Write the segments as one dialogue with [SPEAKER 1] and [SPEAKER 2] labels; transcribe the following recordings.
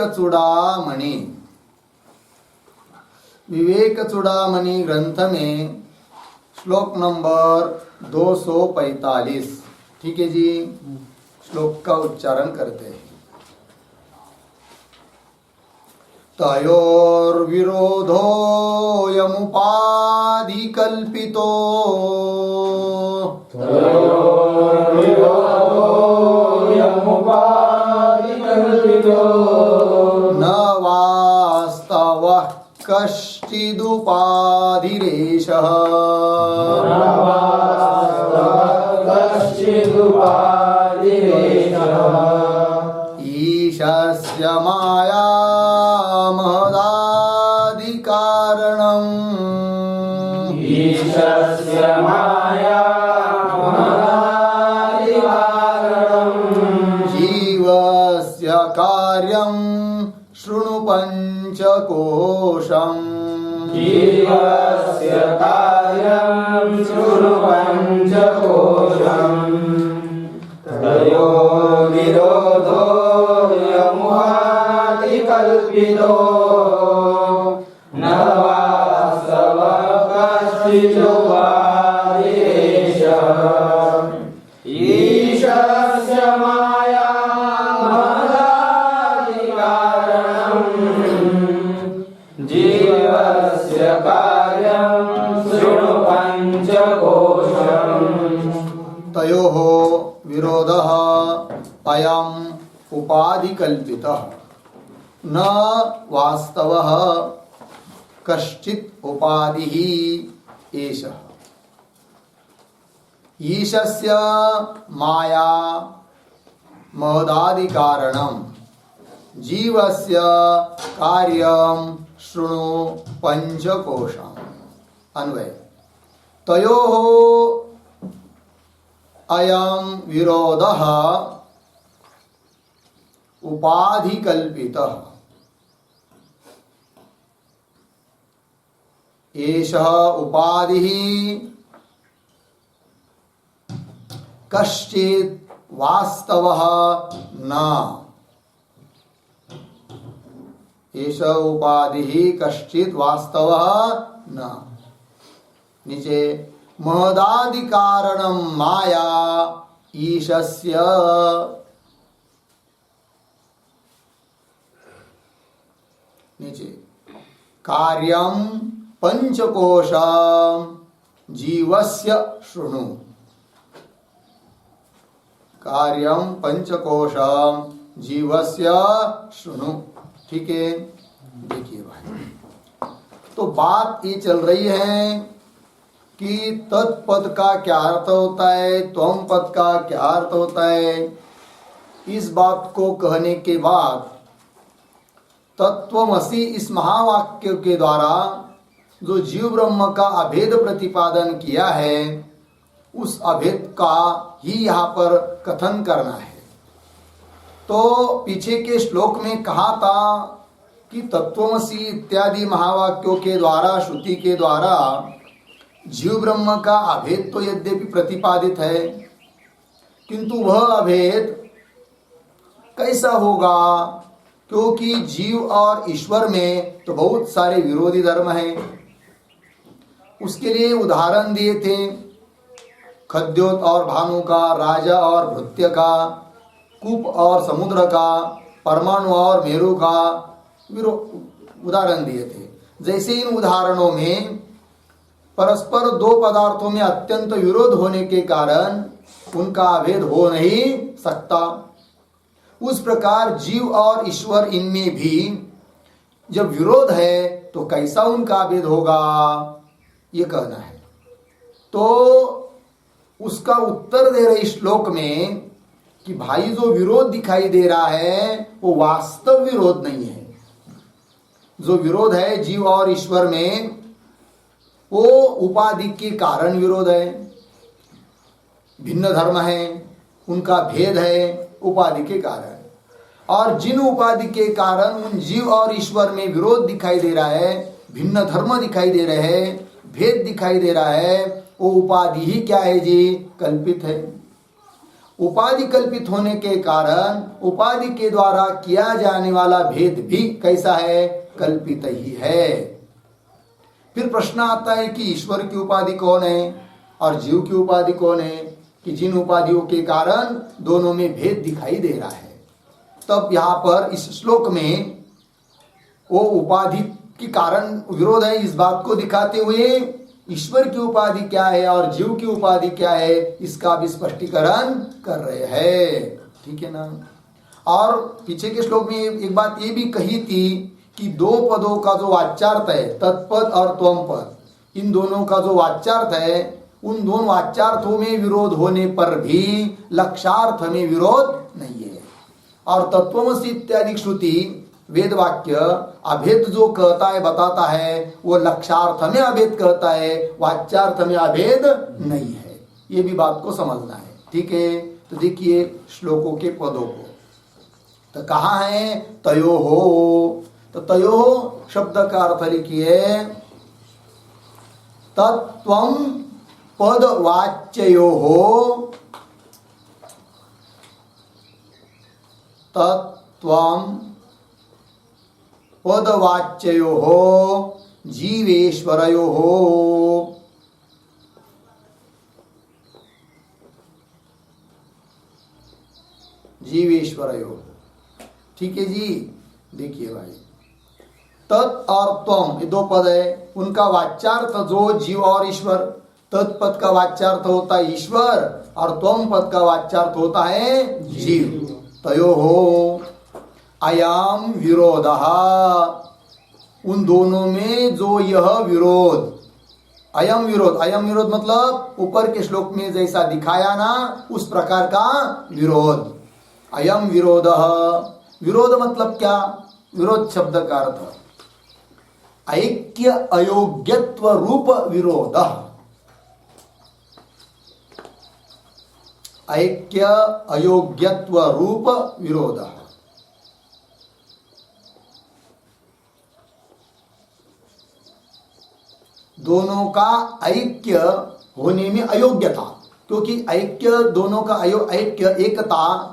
[SPEAKER 1] चूड़ामणि। विवेक चूड़ामणि ग्रंथ में श्लोक नंबर 245। ठीक है जी, श्लोक का उच्चारण करते हैं। तयोर्विरोधो यमुपाधि कल्पितो न वास्तवः कश्चिदुपाधिरेषः ईशस्य माया महदादिकारणम् जीवस्य कार्यं शृणु पंचकोशम्
[SPEAKER 2] तयो विरोधो यमुहादि कल्पितो न वास्तवः कश्चिदुपाधिरेषः ईशस्य माया महदादिकारणम् जीवस्य कार्यं शृणु पंचकोशम्।
[SPEAKER 1] तयोः विरोधः अयम् उपाधिकल्पितः न वास्तवः कश्चित् उपाधिः एषः। ईशस्य माया महदादिकारणं जीवस्य कार्यं शृणु पंचकोशम्। अन्वय तयोः अयं विरोधः उपाधिकल्पितः एषः उपाधिः कश्चित् वास्तवः न। एषः उपाधिः कश्चित् वास्तवः न। नीचे महदादिकारणं माया ईशस्य नीचे कार्यं पंचकोशं जीवस्य शृणु। कार्यं पंचकोशं जीवस्य शृणु। ठीक है, देखिए भाई, तो बात ये चल रही है कि तत्पद का क्या अर्थ होता है, त्वम पद का क्या अर्थ होता है। इस बात को कहने के बाद तत्वमसि इस महावाक्य के द्वारा जो जीव ब्रह्म का अभेद प्रतिपादन किया है, उस अभेद का ही यहाँ पर कथन करना है। तो पीछे के श्लोक में कहा था कि तत्वमसि इत्यादि महावाक्यों के द्वारा, श्रुति के द्वारा जीव ब्रह्म का अभेद तो यद्यपि प्रतिपादित है, किंतु वह अभेद कैसा होगा, क्योंकि जीव और ईश्वर में तो बहुत सारे विरोधी धर्म हैं। उसके लिए उदाहरण दिए थे खद्योत और भानु का, राजा और भृत्य का, कूप और समुद्र का, परमाणु और मेरु का उदाहरण दिए थे। जैसे इन उदाहरणों में परस्पर दो पदार्थों में अत्यंत विरोध होने के कारण उनका अभेद हो नहीं सकता, उस प्रकार जीव और ईश्वर इनमें भी जब विरोध है तो कैसा उनका अभेद होगा, ये कहना है। तो उसका उत्तर दे रहे श्लोक में कि भाई जो विरोध दिखाई दे रहा है वो वास्तव विरोध नहीं है। जो विरोध है जीव और ईश्वर में वो उपाधि के कारण विरोध है। भिन्न धर्म है, उनका भेद है उपाधि के कारण, और जिन उपाधि के कारण उन जीव और ईश्वर में विरोध दिखाई दे रहा है, भिन्न धर्म दिखाई दे रहे हैं, भेद दिखाई दे रहा है, वो उपाधि ही क्या है जी, कल्पित है। उपाधि कल्पित होने के कारण उपाधि के द्वारा किया जाने वाला भेद भी कैसा है? कल्पित ही है। फिर प्रश्न आता है कि ईश्वर की उपाधि कौन है और जीव की उपाधि कौन है, कि जिन उपाधियों के कारण दोनों में भेद दिखाई दे रहा है। तब यहाँ पर इस श्लोक में वो उपाधि के कारण विरोध है, इस बात को दिखाते हुए ईश्वर की उपाधि क्या है और जीव की उपाधि क्या है, इसका भी स्पष्टीकरण कर रहे हैं। ठीक है ना। और पीछे के श्लोक में एक बात ये भी कही थी कि दो पदों का जो वाच्यार्थ है, तत्पद और त्वम पद, इन दोनों का जो वाच्यार्थ है, उन दोनों वाच्यार्थों में विरोध होने पर भी लक्ष्यार्थ में विरोध नहीं है। और तत्वमसि इत्यादि श्रुति वेद वाक्य अभेद जो कहता है, बताता है, वो लक्ष्यार्थ में अभेद कहता है, वाच्यार्थ में अभेद नहीं है। ये भी बात को समझना है। ठीक है। तो देखिए श्लोकों के पदों को, तो कहाँ है? तयो हो। तो तयो शब्द का अर्थ लिखिए तत्त्वम पद वाच्यो हो, तत्त्वम पदवाच्यो हो जीवेश्वरयो हो। जीवेश्वरयो। ठीक है जी। देखिए भाई, तत् और त्वम ये दो पद है, उनका वाच्यार्थ जो जीव और ईश्वर, तत्पद का वाच्यार्थ होता है ईश्वर और त्वम पद का वाच्यार्थ होता है जीव। तयो हो अयम विरोध, उन दोनों में जो यह विरोध, अयम विरोध, अयम विरोध मतलब ऊपर के श्लोक में जैसा दिखाया ना उस प्रकार का विरोध। अयम विरोध, विरोध मतलब क्या? विरोध शब्द का अर्थ ऐक्य अयोग्यत्व रूप विरोध। ऐक्य अयोग्यत्व रूप विरोध। दोनों का ऐक्य होने में अयोग्यता, क्योंकि ऐक्य दोनों का ऐक्य एकता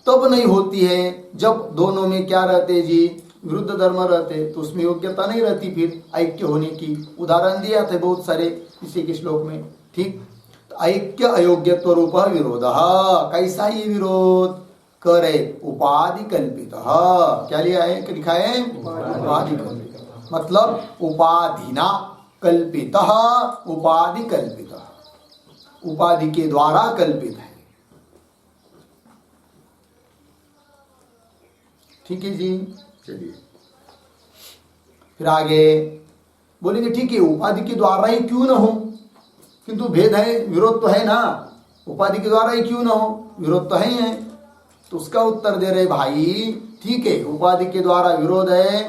[SPEAKER 1] तब नहीं होती है जब दोनों में क्या रहते जी? विरुद्ध धर्म रहते, तो उसमें योग्यता नहीं रहती फिर ऐक्य होने की। उदाहरण दिया थे बहुत सारे इसी के श्लोक में। ठीक। तो ऐक्य अयोग्यत्व रूप विरोध। कैसा ये विरोध? करे उपाधि कल्पित। क्या लिया है? लिखा है उपाधि कल्पित, मतलब उपाधिना कल्पित, उपाधि कल्पित, उपाधि के द्वारा कल्पित है। ठीक है जी। चलिए फिर आगे बोलेंगे ठीक है, उपाधि के द्वारा ही क्यों न हो, किंतु भेद है, विरोध तो है ना, उपाधि के द्वारा ही क्यों न हो, विरोध तो है ही है। तो उसका उत्तर दे रहे भाई, ठीक है उपाधि के द्वारा विरोध है,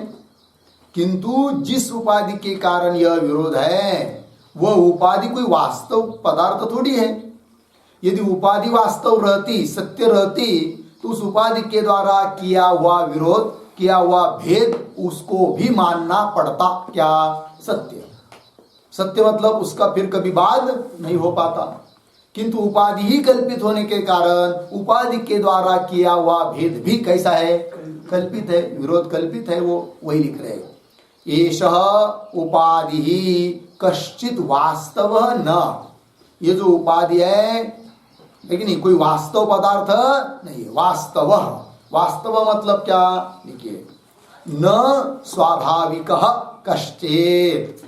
[SPEAKER 1] किंतु जिस उपाधि के कारण यह विरोध है वह उपाधि कोई वास्तव पदार्थ थोड़ी है। यदि उपाधि वास्तव रहती, सत्य रहती, तो उस उपाधि के द्वारा किया हुआ विरोध, किया हुआ भेद उसको भी मानना पड़ता। क्या? सत्य। सत्य मतलब उसका फिर कभी बाद नहीं हो पाता। किंतु उपाधि ही कल्पित होने के कारण उपाधि के द्वारा किया हुआ भेद भी कैसा है? कल्पित है। विरोध कल्पित है, वो वही लिख रहे हैं। एषः उपाधि ही कश्चित वास्तव न, ये जो उपाधि है लेकिन कोई वास्तव पदार्थ नहीं है। वास्तव, वास्तव मतलब क्या? देखिए, न स्वाभाविक कश्चित,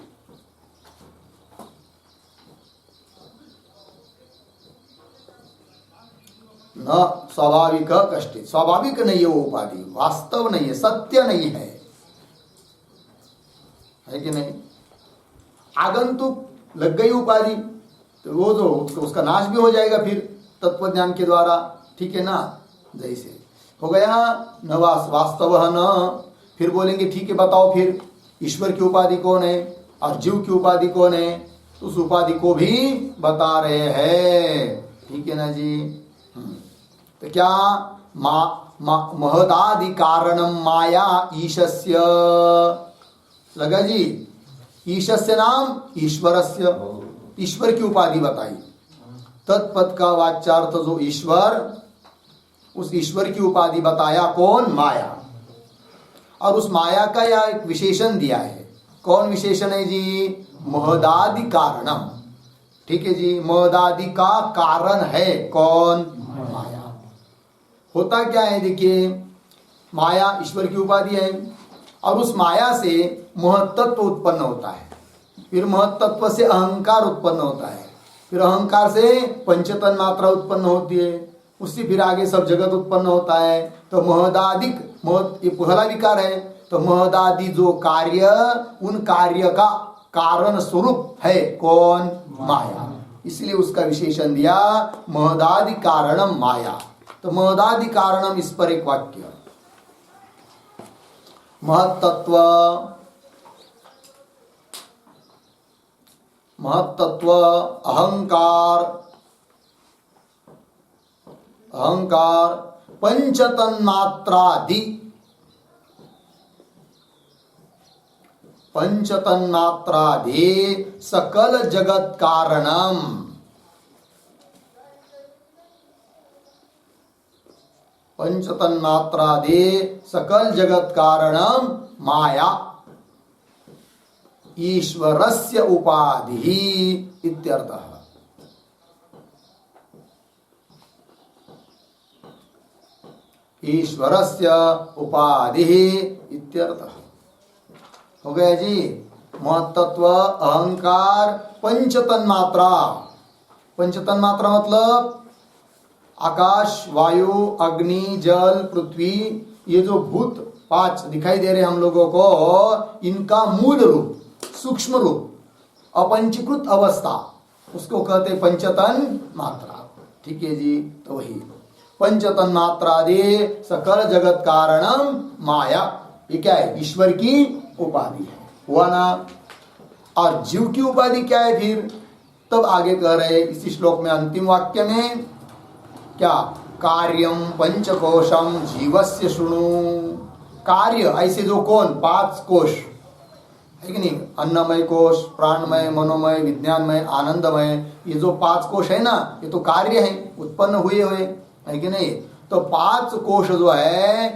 [SPEAKER 1] न स्वाभाविक कश्चित, स्वाभाविक नहीं है वो उपाधि, वास्तव नहीं है, सत्य नहीं है कि नहीं? आगंतुक लग गई उपाधि तो वो जो उसका नाश भी हो जाएगा फिर तत्व ज्ञान के द्वारा। ठीक है ना? जैसे हो गया न वास्तव न। फिर बोलेंगे ठीक है बताओ फिर ईश्वर की उपाधि कौन है और जीव की उपाधि कौन है? तो उस उपाधि को भी बता रहे हैं। ठीक है ना जी? तो क्या? महदादि कारणम माया ईशस्य, लगा जी? ईशस्य नाम ईश्वरस्य, ईश्वर की उपाधि बताई। तत्पद का वाच्यार्थ जो ईश्वर, उस ईश्वर की उपाधि बताया कौन? माया। और उस माया का यह एक विशेषण दिया है। कौन विशेषण है जी? महदादि कारणम। ठीक है जी, महदादि का कारण है कौन? माया। होता क्या है देखिए, माया ईश्वर की उपाधि है और उस माया से महत्त्व उत्पन्न होता है, फिर महत्त्व से अहंकार उत्पन्न होता है, फिर अहंकार से पंचतन मात्रा उत्पन्न होती है, उससे फिर आगे सब जगत उत्पन्न होता है। तो महदादिक, महद ये पहला विकार है। तो महदादि जो कार्य, उन कार्य का कारण स्वरूप है कौन? माया। इसलिए उसका विशेषण दिया महदादि कारणम माया। तो महदादि कारणम, इस पर एक वाक्य, महत्तत्व, महत्तत्व अहंकार, अहंकार पंचतन्मात्रादि, पंचतन्मात्रादि सकल जगत कारणम, पंचतन्मात्रादि सकल जगत कारणम माया ईश्वरस्य उपाधि इत्यर्थः। ईश्वरस्य उपाधि इत्यर्थः। हो गया जी। महत्त्व, अहंकार, पंचतन्मात्रा। पंचतन्मात्रा मतलब आकाश, वायु, अग्नि, जल, पृथ्वी, ये जो भूत पांच दिखाई दे रहे हम लोगों को, इनका मूल रूप, सूक्ष्म रूप, अपंचीकृत अवस्था, उसको कहते पंचतन मात्रा। ठीक है जी। तो वही पंचतन मात्रादि सकल जगत कारणम माया, ये क्या है? ईश्वर की उपाधि है, हुआ ना। और जीव की उपाधि क्या है फिर? तब आगे कह रहे इसी श्लोक में अंतिम वाक्य में क्या? कार्यम पंचकोशम जीवस्य शृणु। कार्य ऐसे जो कौन? पांच कोश है कि नहीं? अन्नमय कोश, प्राणमय, मनोमय, विज्ञानमय, आनंदमय, ये जो पांच कोश है ना, ये तो कार्य है, उत्पन्न हुए है कि नहीं? तो पांच कोश जो है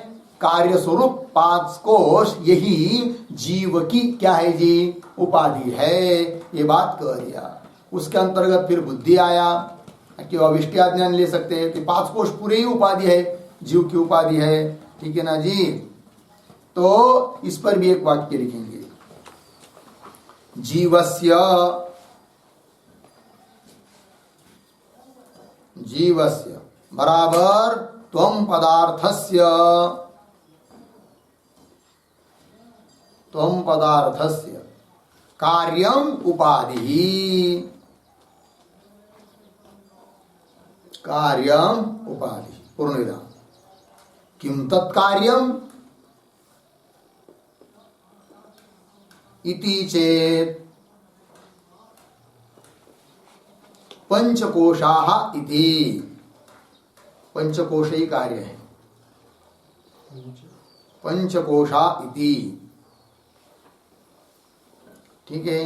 [SPEAKER 1] कार्य स्वरूप, पांच कोश यही जीव की क्या है जी? उपाधि है। ये बात कह दिया। उसके अंतर्गत फिर बुद्धि आया कि अविष्टि ज्ञान ले सकते हैं कि पांच कोश पूरे ही उपाधि है, जीव की उपाधि है। ठीक है ना जी। तो इस पर भी एक वाक्य लिखेंगे, जीवस्य, जीवस्य बराबर त्वं पदार्थस्य, त्वं पदार्थस्य कार्यम उपाधि, कार्यम उपाधि पूर्ण विराम। किम तत्कार्यम इति चेत पंचकोशाः इति, पंचकोश ही कार्य है, पंचकोशा इति। ठीक है।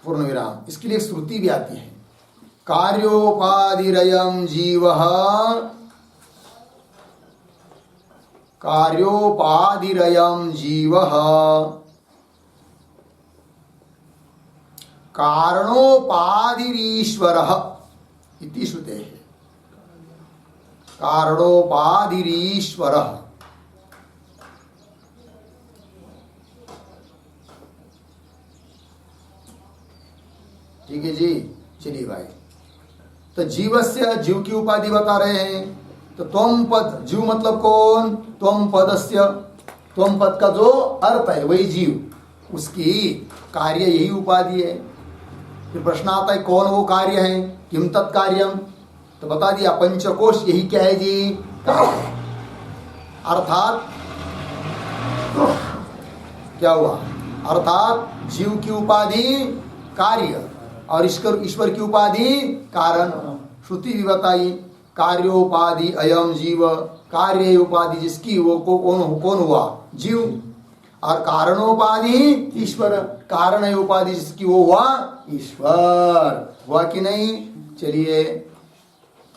[SPEAKER 1] पूर्ण विराम। इसके लिए श्रुति भी आती है, कार्योपाधिरयम् जीवः, कार्योपाधिरयम् जीवः कारणोपाधिरीश्वरः इति श्रुतेः। कारणोपाधिरीश्वरः। ठीक है जी। चलिए भाई, तो जीवस्य, जीव की उपाधि बता रहे हैं। तो त्वम पद, जीव मतलब कौन? त्वम पदस्य, त्वम पद का जो अर्थ है वही जीव, उसकी कार्य यही उपाधि है। फिर प्रश्न आता है कौन वो कार्य है? किम तत्कार्यम? तो बता दिया पंचकोश यही क्या है जी? कार्य। अर्थात क्या हुआ? अर्थात जीव की उपाधि कार्य और ईश्वर की उपाधि कारण। श्रुति भी बताई, कार्योपाधि अयम जीव, कार्य उपाधि जिसकी वो कौन हुआ? जीव। और कारणोपाधि ईश्वर, कारण है उपाधि जिसकी वो हुआ ईश्वर। हुआ कि नहीं? चलिए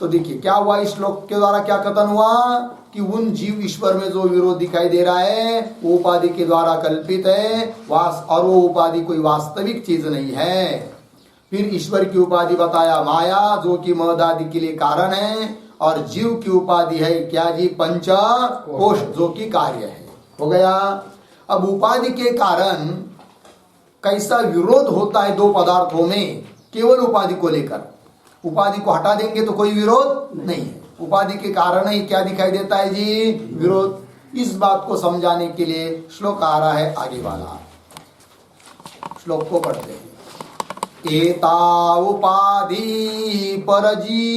[SPEAKER 1] तो देखिए क्या हुआ इस श्लोक के द्वारा, क्या कथन हुआ कि उन जीव ईश्वर में जो विरोध दिखाई दे रहा है वो उपाधि के द्वारा कल्पित है, और वो उपाधि कोई वास्तविक चीज नहीं है। फिर ईश्वर की उपाधि बताया माया, जो कि मद आदि के लिए कारण है, और जीव की उपाधि है क्या जी? पंच कोश, जो कि कार्य है। हो गया। अब उपाधि के कारण कैसा विरोध होता है दो पदार्थों में, केवल उपाधि को लेकर। उपाधि को हटा देंगे तो कोई विरोध नहीं है, उपाधि के कारण ही क्या दिखाई देता है जी? विरोध। इस बात को समझाने के लिए श्लोक आ रहा है आगे वाला, श्लोक को पढ़ते हैं। एता उपाधि परजीवयोस्ततोतयोः,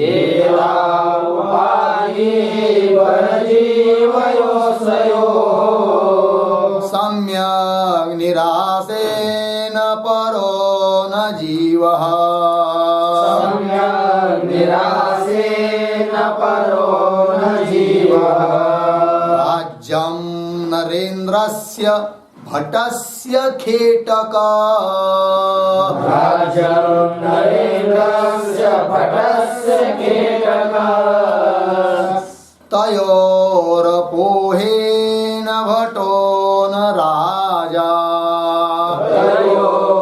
[SPEAKER 2] एता उपाधि परजीवयोस्तयोः,
[SPEAKER 1] सम्यक् निरासेन परो न जीवः,
[SPEAKER 2] सम्यक् निरासेन परो न जीवः,
[SPEAKER 1] राज्यं नरेन्द्रस्य भटस्य खेटक,
[SPEAKER 2] राज्यं नरेन्द्रस्य भटस्य खेटक,
[SPEAKER 1] तयोरपोहेन भटो न राजा,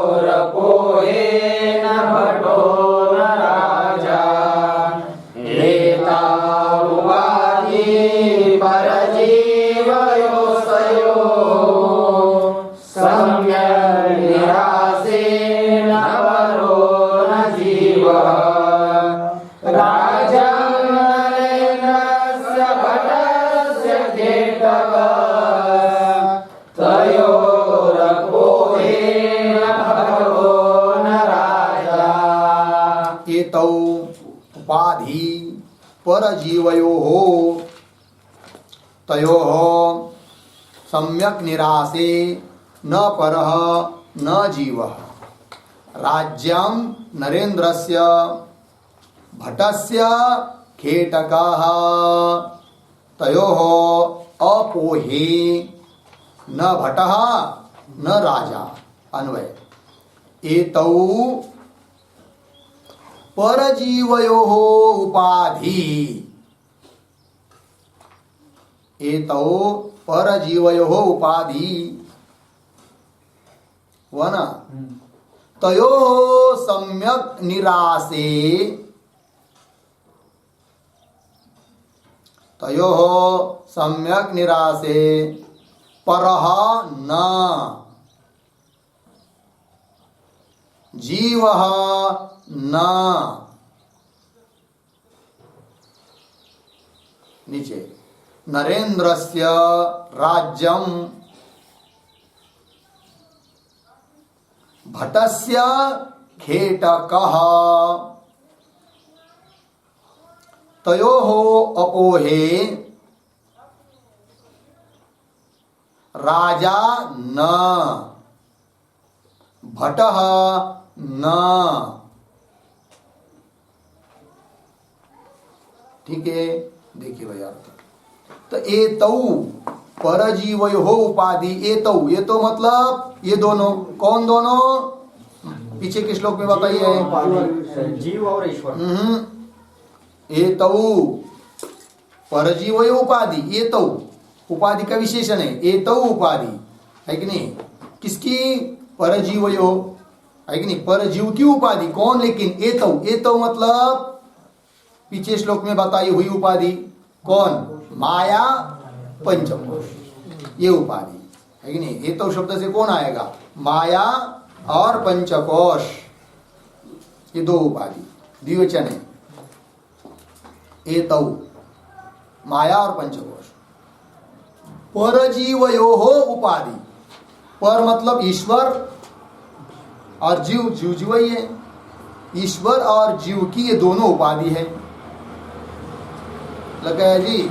[SPEAKER 2] तयोरपोहेन भटो न राजा, एता उपाधि परजीवयोस्तयोः, सम्यक् निरासेन परो न जीवः, राज्यं नरेन्द्रस्य भटस्य खेटक, तयोरपोहेन भटो न राजा।
[SPEAKER 1] एतौ उपाधि परजीवयोः तयोः सम्यक् निरासे न परः न जीवः, राज्यं नरेन्द्रस्य भटस्य खेटकः, तयोः अपोहे न भटः न राजा। अन्वय। एतौ परजीवयोः उपाधि, एतौ परजीवयोः उपाधि हुआ ना, तयोः सम्यक् निरासे, तयोः सम्यक् निरासे परः न जीवः न। नीचे नरेन्द्रस्य राज्यं भटस्य खेटकः, तयोः अपोहे राजा न भटः न। ठीक है, देखिए भाई अर्थ। तो एतौ परजीवयोः उपाधि, एतौ, ये तो मतलब ये दोनों, कौन दोनों? पीछे के श्लोक में बताइए,
[SPEAKER 3] जीव और ईश्वर।
[SPEAKER 1] एतौ परजीवयो उपाधि, एतौ उपाधि का विशेषण है, एतौ उपाधि है कि नहीं? किसकी? परजीवयो है कि नहीं? परजीव की उपाधि कौन? लेकिन एतौ, एतौ मतलब पीछे श्लोक में बताई हुई उपाधि कौन? माया पंचकोश, ये उपाधि है कि नहीं? एतौ शब्द से कौन आएगा? माया और पंचकोश, ये दो उपाधि द्विवचन है। एतौ माया और पंचकोश। परजीवयोः उपाधि, पर मतलब ईश्वर और जीव, जीव जीव ही है। ईश्वर और जीव की ये दोनों उपाधि है, लगा है जी।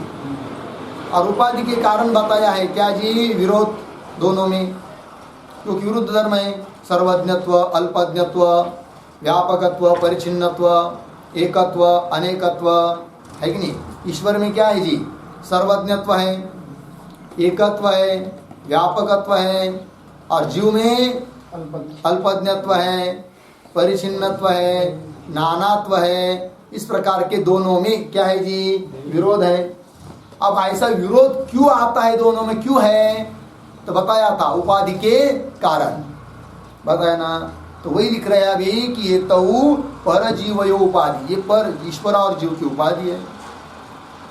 [SPEAKER 1] और उपाधि के कारण बताया है क्या जी? विरोध दोनों में, क्योंकि विरुद्ध धर्म है। सर्वज्ञत्व, अल्पज्ञत्व, व्यापकत्व, परिच्छिन्नत्व, एकत्व, अनेकत्व है कि नहीं? ईश्वर में क्या है जी? सर्वज्ञत्व है, एकत्व है, व्यापकत्व है, और जीव में अल्पज्ञत्व है, परिचिन्नत्व है, नानात्व है। इस प्रकार के दोनों में क्या है जी? विरोध है। अब ऐसा विरोध क्यों आता है, दोनों में क्यों है? तो बताया था उपाधि के कारण, बताया ना। तो वही लिख रहे हैं अभी कि ये तो पर जीवयो उपाधि, ये पर ईश्वर और जीव की उपाधि है।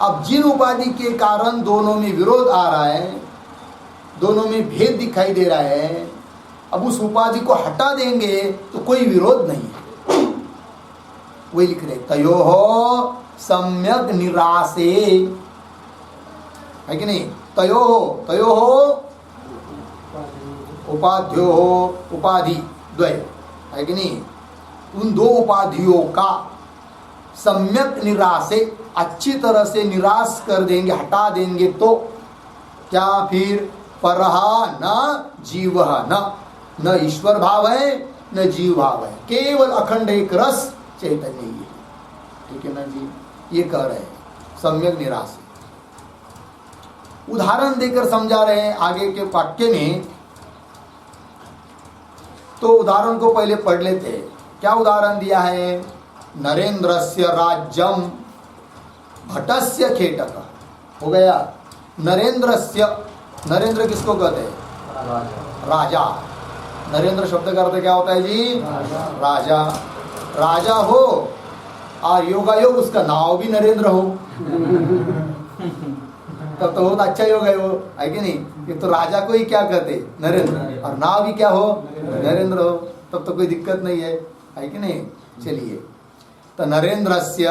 [SPEAKER 1] अब जिन उपाधि के कारण दोनों में विरोध आ रहा है, दोनों में भेद दिखाई दे रहा है, अब उस उपाधि को हटा देंगे तो कोई विरोध नहीं है। वही लिख रहे तयोः सम्यक निरासे, है कि नहीं? तयोः उपाध्यो उपाधि द्वय, है कि नहीं? उन दो उपाधियों का सम्यक निरासे, अच्छी तरह से निराश कर देंगे, हटा देंगे तो क्या? फिर परहा न जीव, न ईश्वर भाव है न जीव भाव है, केवल अखंड एक रस चैतन्य ही है। ठीक है ना जी? ये कह रहे हैं सम्यक निराश। उदाहरण देकर समझा रहे हैं आगे के वाक्य में। तो उदाहरण को पहले पढ़ लेते हैं। क्या उदाहरण दिया है? नरेंद्रस्य राज्यम भटस्य खेटक। हो गया नरेंद्रस्य। नरेंद्र किसको कहते हैं? राजा। नरेंद्र शब्द का अर्थ क्या होता है जी? राजा। राजा हो और योगायोग उसका नाव भी नरेंद्र हो, तब तो बहुत अच्छा योग है वो, है कि नहीं? ये तो राजा को ही क्या कहते? नरेंद्र। और नाव भी क्या हो? नरेंद्र हो, तब तो कोई दिक्कत नहीं है कि नहीं? चलिए, तो नरेंद्रस्य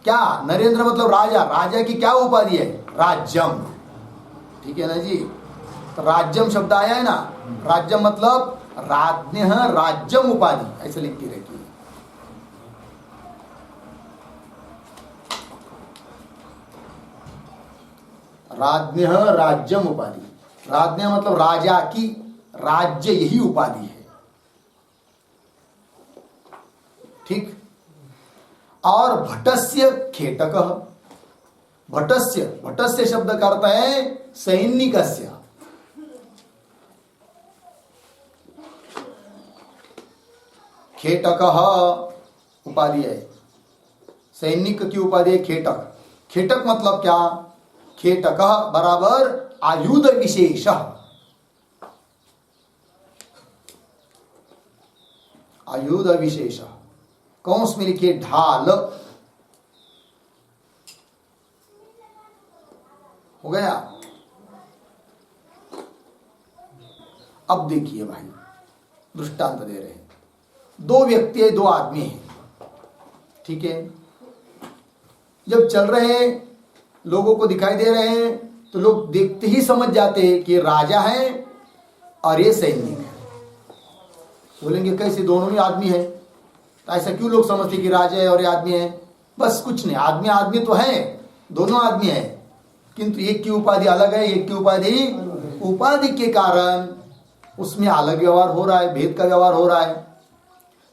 [SPEAKER 1] क्या? नरेंद्र मतलब राजा। राजा की क्या उपाधि है? राज्यम। ठीक है ना जी? तो राज्यम शब्द आया है ना, राज्यम मतलब राज्ञ राज्यम उपाधि, ऐसे लिख के रखिए। राज्ञ राज्यम उपाधि। राज्ञ मतलब राजा की, राज्य यही उपाधि है। ठीक। और भटस्य खेटक। भटस्य, भटस्य शब्द का अर्थ है सैनिकस्य। खेटक उपाधि है, सैनिक की उपाधि है खेटक। खेटक मतलब क्या? खेटक बराबर आयुध विशेष। आयुध विशेष कौंस में लिखिए ढाल। हो गया। अब देखिए भाई, दृष्टांत दे रहे हैं। दो व्यक्ति है, दो आदमी है, ठीक है? जब चल रहे हैं, लोगों को दिखाई दे रहे हैं, तो लोग देखते ही समझ जाते हैं कि ये राजा है और ये सैनिक है। बोलेंगे कैसे? दोनों ही आदमी है। तो ऐसा क्यों लोग समझते कि राजा है और ये आदमी है? बस कुछ नहीं, आदमी आदमी तो है, दोनों आदमी है, किंतु एक की उपाधि अलग है, एक की उपाधि के कारण उसमें अलग व्यवहार हो रहा है, भेद का व्यवहार हो रहा है।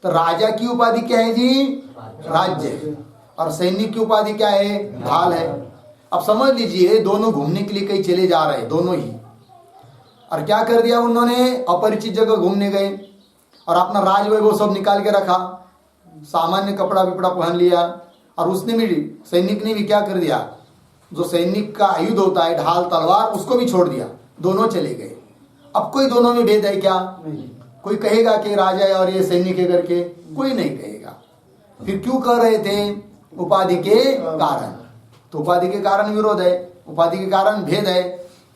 [SPEAKER 1] तो राजा की उपाधि क्या है जी? राज्य। और सैनिक की उपाधि क्या है? ढाल है। अब समझ लीजिए, दोनों घूमने के लिए कहीं चले जा रहे हैं, दोनों ही, और क्या कर दिया उन्होंने? अपरिचित जगह घूमने गए और अपना राज वैभव सब निकाल के रखा, सामान्य कपड़ा विपड़ा पहन लिया, और उसने भी, सैनिक ने भी क्या कर दिया? जो सैनिक का आयुध होता है, ढाल तलवार, उसको भी छोड़ दिया, दोनों चले गए। अब कोई दोनों में भेद है क्या? कोई कहेगा कि राजा है और ये सैनिक है करके? कोई नहीं कहेगा। फिर क्यों कर रहे थे? उपाधि के कारण। तो उपाधि के कारण विरोध है, उपाधि के कारण भेद है।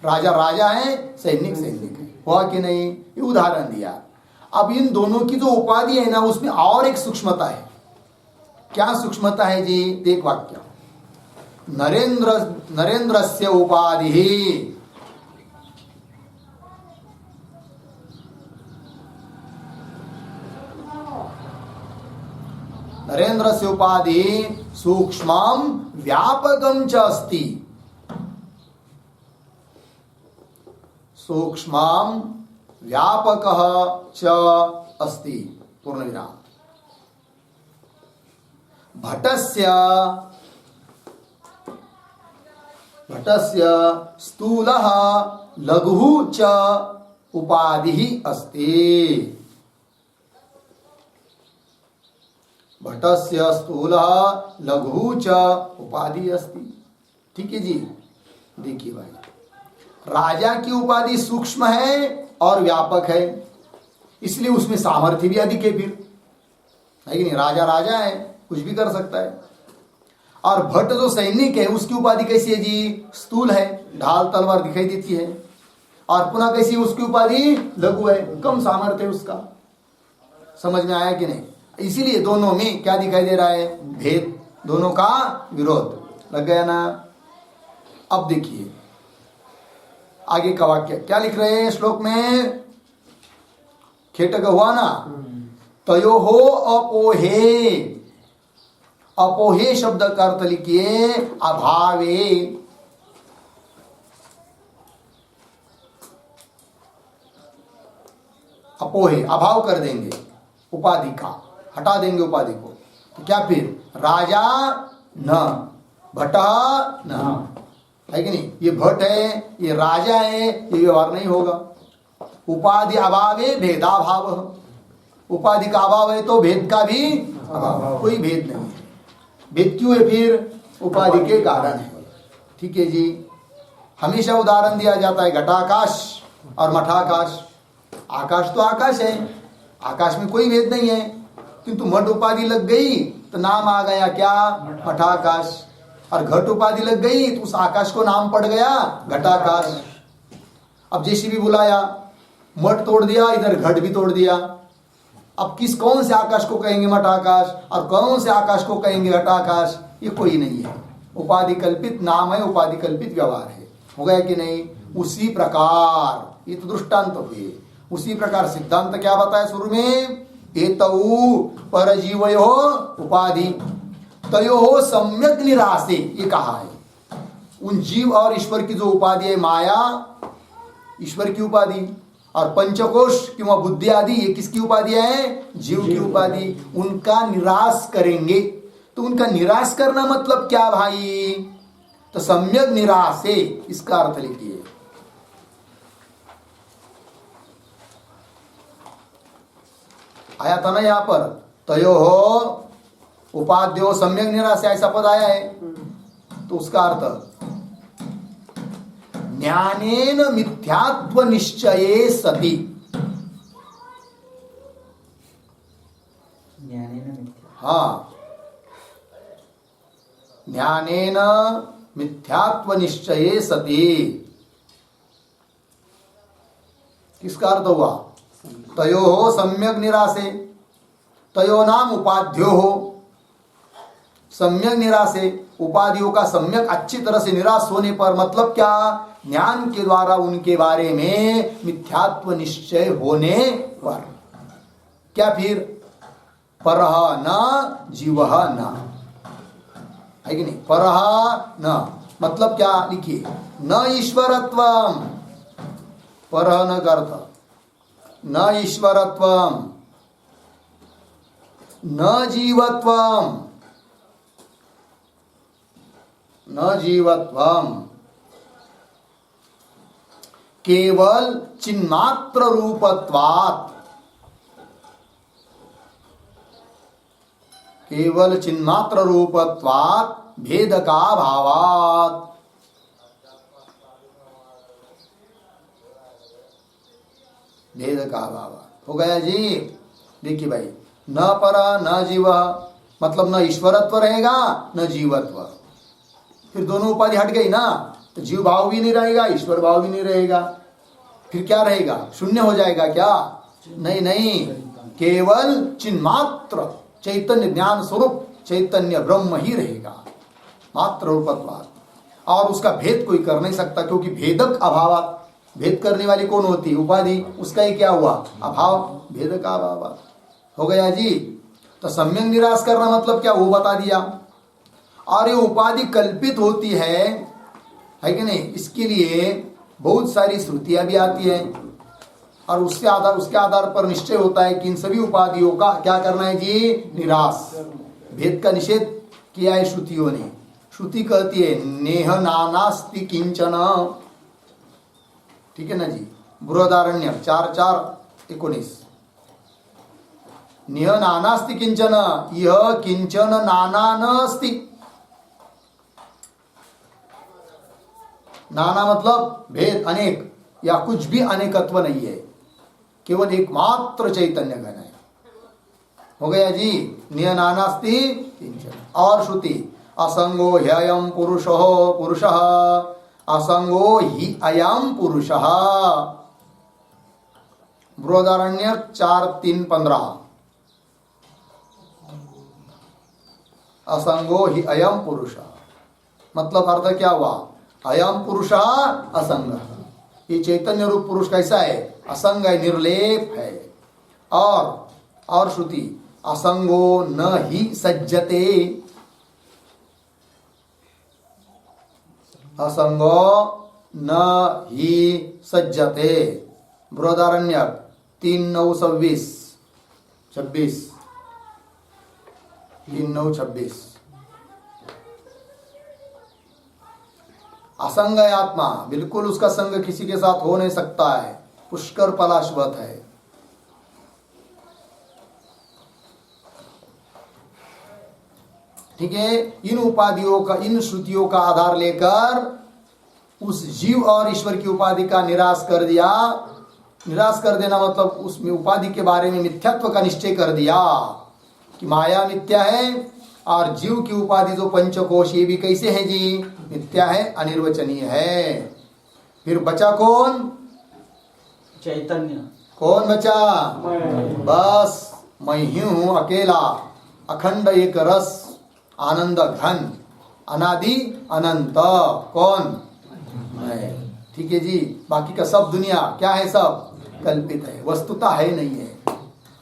[SPEAKER 1] राजा राजा है, सैनिक सैनिक है। हुआ कि नहीं? ये उदाहरण दिया। अब इन दोनों की जो उपाधि है ना, उसमें और एक सूक्ष्मता है। क्या सूक्ष्मता है जी? देख वाक्य, नरेंद्रस्य उपाधि नरेंद्रस्य उपाधि सूक्ष्मं व्यापकं च अस्ति। सूक्ष्मं व्यापकः च अस्ति। पूर्ण विराम। घटस्य स्थूलः लघुः च उपाधिः अस्ति। घटस्य स्थूलः लघुः च उपाधि अस्ति। ठीक है जी। देखिए भाई, राजा की उपाधि सूक्ष्म है और व्यापक है, इसलिए उसमें सामर्थ्य भी अधिक है। फिर है कि नहीं, राजा राजा है, कुछ भी कर सकता है। और भट्ट जो सैनिक है उसकी उपाधि कैसी है जी? स्थूल है, ढाल तलवार दिखाई देती है। और पुनः कैसी उसकी उपाधि? लघु है, कम सामर्थ्य है उसका। समझ में आया कि नहीं? इसीलिए दोनों में क्या दिखाई दे रहा है? भेद, दोनों का विरोध। लग गया ना? अब देखिए आगे का वाक्य क्या लिख रहे हैं श्लोक में? खेटक हुआ ना, तयो हो अपोहे। अपोहे शब्द का अर्थ लिखिए अभावे। अपोहे अभाव कर देंगे उपाधि का, हटा देंगे उपाधि को। तो क्या फिर? राजा न, भट्टः न, है कि नहीं? ये भट्ट है, ये राजा है, ये व्यवहार नहीं होगा। उपाधि अभावे भेदाभाव। उपाधि का अभाव है तो भेद का भी अभाव, कोई भेद नहीं है। भेद क्यों है फिर? उपाधि के कारण है। ठीक है जी। हमेशा उदाहरण दिया जाता है घटाकाश और मठाकाश। आकाश तो आकाश है, आकाश में कोई भेद नहीं है, किंतु मठ उपाधि लग गई तो नाम आ गया क्या? मठाकाश। और घट उपाधि लग गई तो उस आकाश को नाम पड़ गया घटाकाश। अब जैसे भी बुलाया, मठ तोड़ दिया, इधर घट भी तोड़ दिया। अब कौन से आकाश को कहेंगे मठाकाश और कौन से आकाश को कहेंगे घटाकाश? ये कोई नहीं है। उपाधि कल्पित नाम है, उपाधि कल्पित व्यवहार है। हो गया कि नहीं? उसी प्रकार ये तो दृष्टांत हुए। उसी प्रकार सिद्धांत क्या बताया शुरू में? एतऊ परजीवयो उपाधि तयो सम्यक निरासे, ये कहा है। उन जीव और ईश्वर की जो उपाधि है, माया ईश्वर की उपाधि, और पंचकोश किंवा बुद्धि आदि ये किसकी उपाधि है? जीव की उपाधि। उनका निराश करेंगे। तो उनका निराश करना मतलब क्या भाई? तो सम्यक निराशे, इसका अर्थ लिखिए। आया था ना यहां पर, तयो हो उपाध्यो सम्यक निराशे, ऐसा पद आया है। तो उसका अर्थ ज्ञानेन मिथ्यात्व निश्चये सति। हाँ, ज्ञानेन मिथ्यात्व निश्चये सति। किसका अर्थ हुआ? तयो हो सम्यक निराशे, तयो नाम उपाध्यो हो सम्यक निराशे। उपाधियों का सम्यक अच्छी तरह से निराश होने पर मतलब क्या? ज्ञान के द्वारा उनके बारे में मिथ्यात्व निश्चय होने पर। क्या फिर? परह न जीवः न, है कि नहीं? परह न मतलब क्या? लिखिए, न ईश्वरत्वम, परह न अर्थ न ईश्वरत्वम, न जीवत्वम, न जीवत्वम, केवल चिन्मात्र रूपत्वात्, केवल चिन्मात्र रूपत्वात् भेद का भावात्। भेद का भावात्। हो गया जी। देखिए भाई, न पर न जीव मतलब न ईश्वरत्व रहेगा न जीवत्व। फिर दोनों उपाधि हट गई ना, तो जीव भाव भी नहीं रहेगा, ईश्वर भाव भी नहीं रहेगा। फिर क्या रहेगा? शून्य हो जाएगा क्या? नहीं नहीं, केवल चिन्मात्र चैतन्य ज्ञान स्वरूप चैतन्य ब्रह्म ही रहेगा, मात्र रूपत्वात्। और उसका भेद कोई कर नहीं सकता, क्योंकि भेदक अभावात्। भेद करने वाली कौन होती? उपाधि। उसका ही क्या हुआ? अभाव, भेद का अभाव। हो गया जी। तो सम्यक निराश करना मतलब क्या, वो बता दिया। और ये उपाधि कल्पित होती है कि नहीं? इसके लिए बहुत सारी श्रुतियां भी आती हैं, और उसके आधार पर निश्चय होता है कि इन सभी उपाधियों का क्या करना है जी? निराश। भेद का निषेध किया है श्रुतियों ने। श्रुति कहती है नेह नानास्ति किंचन, ठीक है ना जी। बृहदारण्य 4:4-19 नेह नानास्ति किंचन, यह किंचन नाना नस्ति। नाना मतलब भेद, अनेक, या कुछ भी अनेकत्व नहीं है, केवल एकमात्र चैतन्य घन है। हो गया जी। निय नानास्ति किंचन। और श्रुति असंगो ह्ययं पुरुषः असंगो हि अयं पुरुषः। बृहदारण्य 4:3-15 असंगो हि अयं पुरुषः, मतलब अर्थ क्या हुआ? अयम पुरुषः असंग, ये चैतन्य रूप पुरुष कैसा है? असंग है, निर्लेप है। और श्रुति असंगो न ही सज्जते, असंगो न ही सज्जते। बृहदारण्य 3:9-26 3:9-26 असंग है आत्मा, बिल्कुल उसका संग किसी के साथ हो नहीं सकता है, पुष्कर पलाशवत है। ठीक है। इन उपाधियों का, इन श्रुतियों का आधार लेकर उस जीव और ईश्वर की उपाधि का निराश कर दिया। निराश कर देना मतलब उसमें उपाधि के बारे में मिथ्यात्व का निश्चय कर दिया कि माया मिथ्या है, और जीव की उपाधि जो पंचकोश ये भी कैसे है जी? मिथ्या है, अनिर्वचनीय है। फिर बचा कौन?
[SPEAKER 2] चैतन्य।
[SPEAKER 1] कौन बचा? बस मैं ही हूं अकेला, अखंड एक रस, आनंद घन, अनादि अनंत। कौन? मैं। ठीक है जी। बाकी का सब दुनिया क्या है? सब कल्पित है, वस्तुता है नहीं है,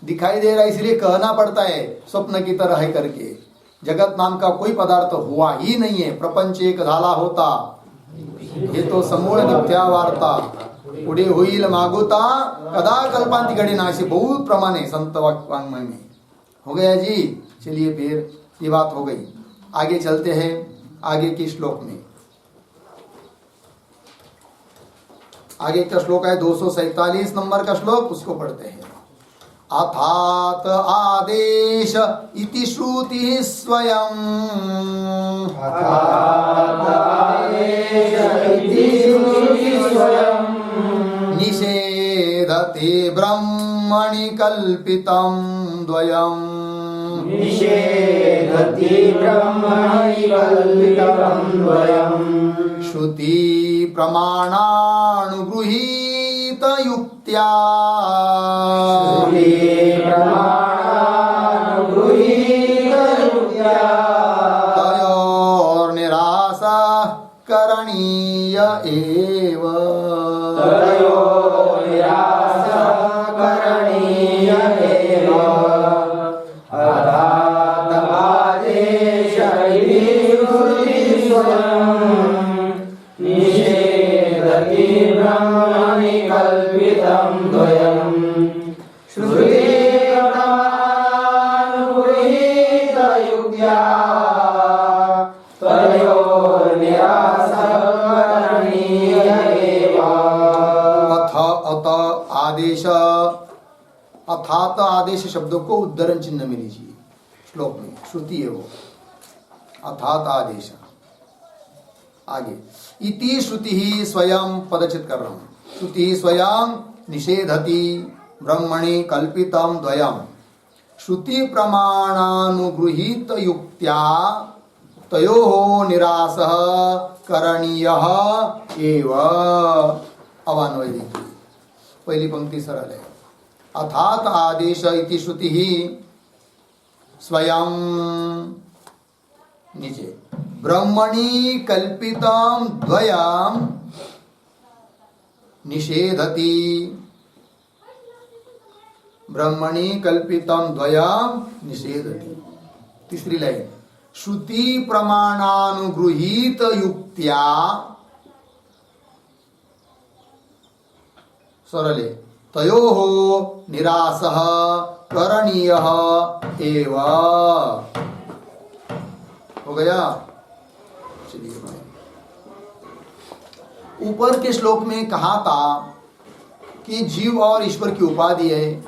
[SPEAKER 1] दिखाई दे रहा है इसलिए कहना पड़ता है स्वप्न की तरह है करके। जगत नाम का कोई पदार्थ हुआ ही नहीं है। प्रपंच एक झाला होता, हे तो समूळ मिथ्या वार्ता, पुढे होईल मागोता, कदा कल्पांती घडे ना, ऐसे बहुत प्रमाण है संत वांग्मय में। हो गया जी। चलिए फिर ये बात हो गई, आगे चलते हैं आगे के श्लोक में। आगे का श्लोक है 247 नंबर का श्लोक, उसको पढ़ते हैं। अथात आदेश इति श्रुति स्वयं, निषेधते ब्रह्मणि कल्पितं द्वयम्, श्रुति प्रमाणानुगृहीत युक्त्या, तयोर्निरासः करणीय एव। अथात आदेश शब्दों को उद्धरण चिन्ह में लीजिए श्लोक में, श्रुति है वो। अथात आदेश, आगे इति श्रुति ही स्वयं पदचित कर रहा हूं। श्रुति स्वयं निषेधति ब्रह्मणि कल्पितम द्वयम, श्रुति प्रमाणानुगृहीत युक्त्या तयोः निरासः करणीयः एव। अवान्वय देखिए, पहली पंक्ति सरल है। अथात आदेश इति श्रुति ही स्वयं, नीचे ब्रह्मणि कल्पितं द्वयं निषेधति, ब्रह्मणि कल्पितं द्वयं निषेधति। तीसरी लाइन, श्रुति प्रमाणानुगृहीत युक्त्या, सरले तयोः निरासः करणीयः एव। हो गया। ऊपर के श्लोक में कहा था कि जीव और ईश्वर की उपाधि है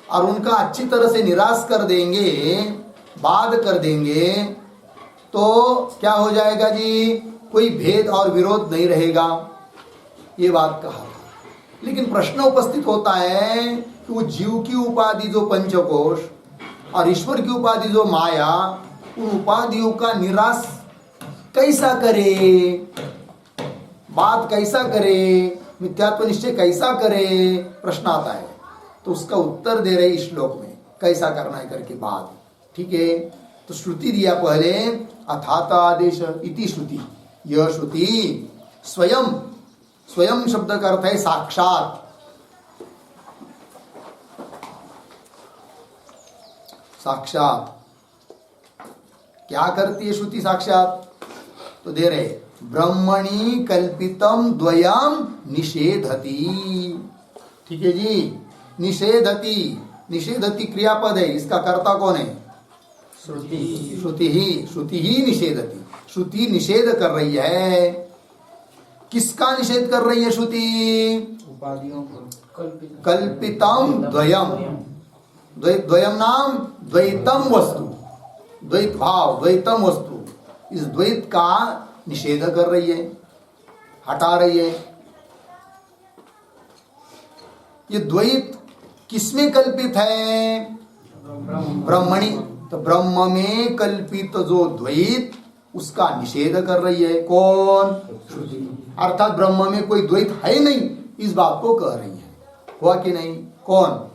[SPEAKER 1] और उनका अच्छी तरह से निराश कर देंगे, बाध कर देंगे, तो क्या हो जाएगा जी, कोई भेद और विरोध नहीं रहेगा, ये बात कहा था। लेकिन प्रश्न उपस्थित होता है कि वो जीव की उपाधि जो पंचकोश और ईश्वर की उपाधि जो माया, उन उपाधियों का निराश कैसा करे, बात कैसा करे, मिथ्यात्व निश्चय कैसा करे, प्रश्न आता है। तो उसका उत्तर दे रहे इस श्लोक में, कैसा करना है करके बात। ठीक है, तो श्रुति दिया पहले, अथात आदेश इति श्रुति। यह श्रुति स्वयं, स्वयं शब्द का अर्थ है साक्षात, साक्षात क्या करती है श्रुति साक्षात, तो दे रहे ब्रह्मणि कल्पितम द्वयम निषेधति। ठीक है जी, निषेधति, निषेधति क्रियापद है, इसका कर्ता कौन है,
[SPEAKER 2] श्रुति।
[SPEAKER 1] श्रुति ही निषेधति, श्रुति निषेध कर रही है। किसका निषेध कर रही है श्रुति,
[SPEAKER 2] उपाधियों को,
[SPEAKER 1] कल्पितम द्वयम, द्वयम नाम द्वैतम वस्तु, द्वैत भाव, द्वैतम वस्तु, इस द्वैत का निषेध कर रही है, हटा रही है। ये द्वैत किसमें कल्पित है, ब्रह्मणि, तो ब्रह्म में कल्पित जो द्वैत, उसका निषेध कर रही है कौन, श्रुति। अर्थात ब्रह्म में कोई द्वैत है नहीं, इस बात को कह रही है। हुआ कि नहीं, कौन,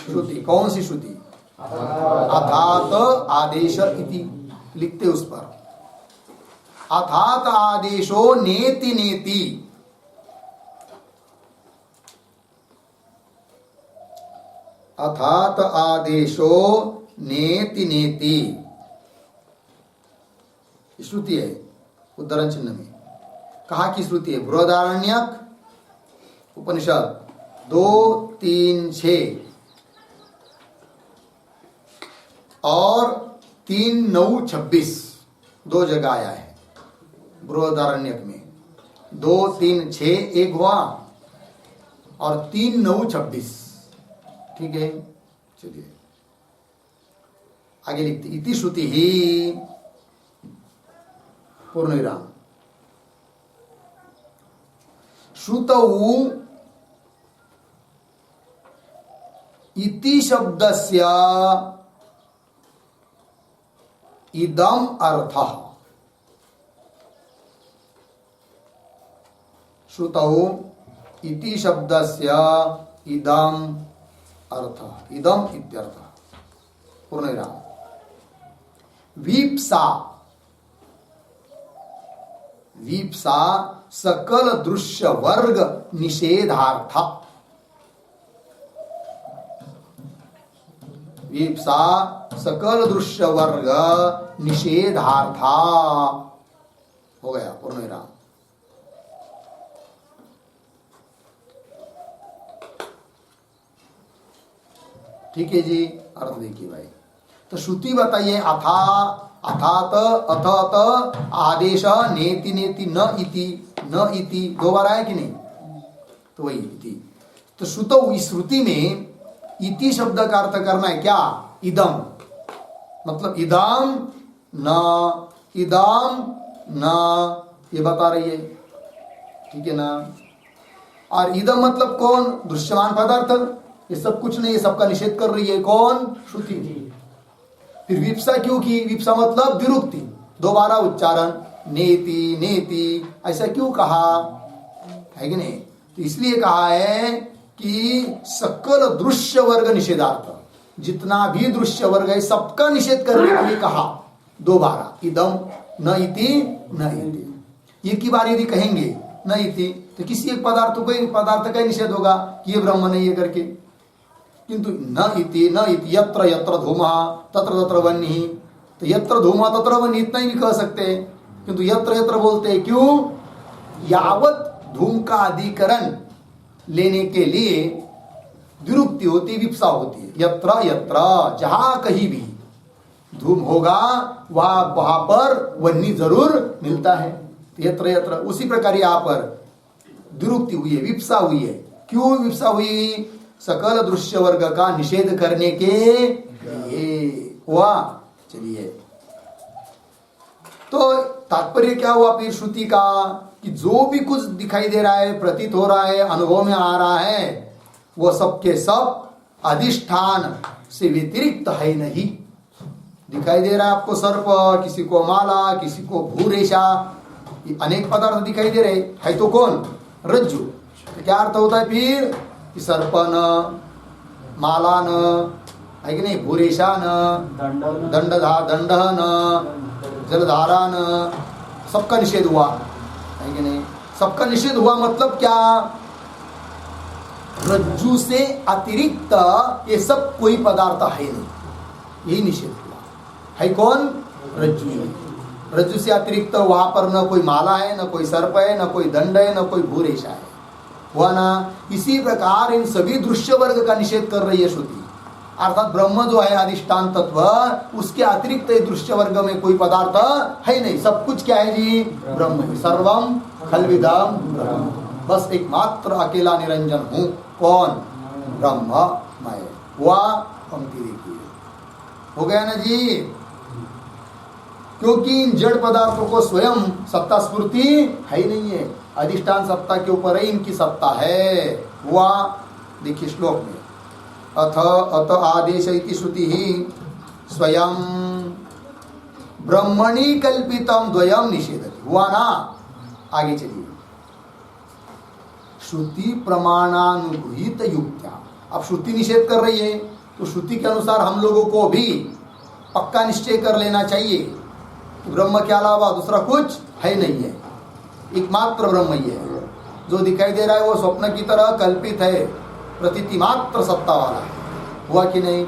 [SPEAKER 1] श्रुति। कौन सी श्रुति, अथात आदेश इति लिखते उस पर, अथात आदेशो नेति नेति, अथात आदेशो नेति नेति, श्रुति है उद्धरण चिन्ह में। कहा की श्रुति है, बृहदारण्यक उपनिषद 2-3-6 और 3-9-26 दो जगह आया है बृहदारण्यक में। 2-3-6 एक हुआ और 3-9-26। ठीक है, चलिए आगे लिखते, इति श्रुति ही पूर्ण विराम, श्रुतौ इति शब्दस्य इदम अर्थः, श्रुतौ इति शब्दस्य इदम अर्थः, इदम इत्यर्थः पूर्ण विराम। वीप्सा, वीप्सा सकल दृश्य वर्ग निषेधार्थ, वीप्सा सकल दृश्य वर्ग निषेधार्था, हो गया पूर्ण विराम। ठीक है जी, अर्थ देखिए भाई। तो श्रुति बताइए, अथा, अथात, अथत, आदेश, नेति नेति, न इति, न इति, दो बार आया कि नहीं, तो वही इति। तो श्रुतौ, इस श्रुति में इति शब्द का अर्थ करना है क्या, इदम, मतलब इदम न, इदम न, ये बता रही है। ठीक है ना, और इदम मतलब कौन, दृश्यमान पदार्थ, ये सब कुछ नहीं, ये सबका निषेध कर रही है कौन, श्रुति। फिर विप्सा क्यों की, विप्सा मतलब विरुक्ति, दोबारा उच्चारण, नेति नेति, ऐसा क्यों कहा है कि नहीं, तो इसलिए कहा है कि सकल दृश्य वर्ग निषेधार्थ, जितना भी दृश्य वर्ग है सबका निषेध करने के लिए कहा दोबारा, इदम न इति न इति। एक ही बार यदि कहेंगे न इति, तो किसी एक पदार्थ का निषेध होगा कि ये ब्रह्म नहीं है करके, किंतु न इति न इति, यत्र यत्र धूमः तत्र तत्र वह्निः, तो यत्र धूमः तत्र वह्निः इतना ही भी कह सकते हैं, किंतु यत्र यत्र बोलते हैं क्यों, यावत धूम का अधिकरण लेने के लिए विरुक्ति होती, विप्सा होती है। यत्र यत्र, जहां कहीं भी धूम होगा वहां पर वह्नि जरूर मिलता है, तो यत्र यत्र। उसी प्रकार यहाँ पर दुरुक्ति हुई है, विप्सा हुई है। क्यों विप्सा हुई? सकल दृश्य वर्ग का निषेध करने के लिए हुआ। चलिए, तो तात्पर्य क्या हुआ फिर श्रुति का? कि जो भी कुछ दिखाई दे रहा है, प्रतीत हो रहा है, अनुभव में आ रहा है, वो सब के सब अधिष्ठान से व्यतिरिक्त है नहीं। दिखाई दे रहा है आपको सर्प, किसी को माला, किसी को भूरेशा, अनेक पदार्थ दिखाई दे रहे है तो कौन? रज्जु। तो क्या अर्थ होता है फिर? कि सर्प न, माला न, है कि नहीं, भूरेशा न, दंड न, जलधारा न, सबका निषेध हुआ, है कि नहीं? सबका निषेध हुआ मतलब क्या? रज्जु से अतिरिक्त ये सब कोई पदार्थ है नहीं, यही निषेध हुआ। है कौन? रज्जु। रज्जु से अतिरिक्त वहां पर न कोई माला है, न कोई सर्प है, न कोई दंड है, न कोई भूरेशा है, हुआ ना? इसी प्रकार इन सभी दृश्य वर्ग का निषेध कर रही है श्रुति। अर्थात ब्रह्म जो है अधिष्ठान तत्व, उसके अतिरिक्त दृश्य वर्ग में कोई पदार्थ है नहीं, सब कुछ क्या है जी? ब्रह्म है। सर्वम खल्विदम ब्रह्म, बस एकमात्र अकेला निरंजन हूँ। कौन? ब्रह्म मैं। वह पंक्ति देखिए, हो गया ना जी? क्योंकि इन जड़ पदार्थों को स्वयं सत्ता स्फूर्ति है ही नहीं है, अधिष्ठान सत्ता के ऊपर ही इनकी सत्ता है। वह देखिए श्लोक में, अथ आदेश इति श्रुति ही स्वयं ब्रह्मणि कल्पितम द्वयम निषेधति। हुआ ना? आगे चलिए, श्रुति प्रमाणानुगृहीत युक्त्या। अब श्रुति निषेध कर रही है तो श्रुति के अनुसार हम लोगों को भी पक्का निश्चय कर लेना चाहिए कि ब्रह्म के अलावा दूसरा कुछ है नहीं है, एकमात्र ब्रह्म ही है। जो दिखाई दे रहा है वो स्वप्न की तरह कल्पित है, प्रतीति मात्र सत्ता वाला है। हुआ कि नहीं?